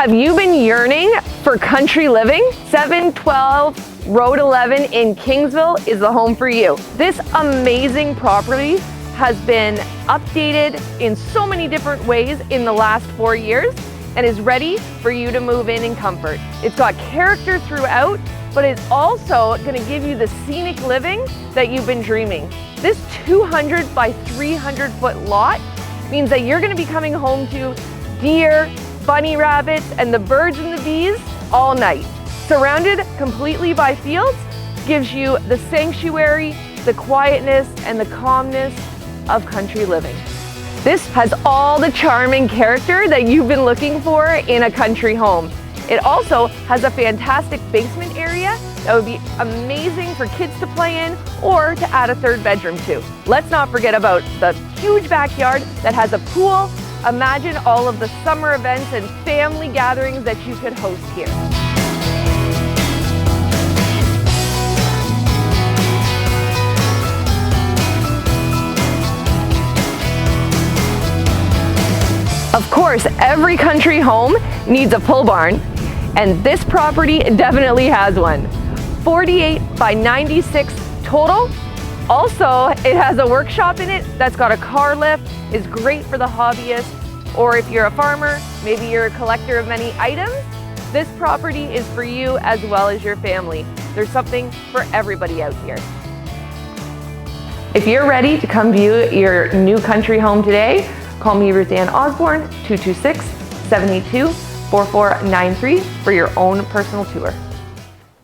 Have you been yearning for country living? 712 Road 11 in Kingsville is the home for you. This amazing property has been updated in so many different ways in the last 4 years and is ready for you to move in comfort. It's got character throughout, but it's also going to give you the scenic living that you've been dreaming. This 200 by 300 foot lot means that you're going to be coming home to deer, bunny rabbits, and the birds and the bees all night. Surrounded completely by fields gives you the sanctuary, the quietness, and the calmness of country living. This has all the charm and character that you've been looking for in a country home. It also has a fantastic basement area that would be amazing for kids to play in or to add a third bedroom to. Let's not forget about the huge backyard that has a pool. Imagine all of the summer events and family gatherings that you could host here. Of course, every country home needs a pole barn, and this property definitely has one. 48 by 96 total. Also, it has a workshop in it that's got a car lift, is great for the hobbyist, or if you're a farmer, maybe you're a collector of many items, this property is for you as well as your family. There's something for everybody out here. If you're ready to come view your new country home today, call me Ruth Ann Osborne, 226-782-4493 for your own personal tour.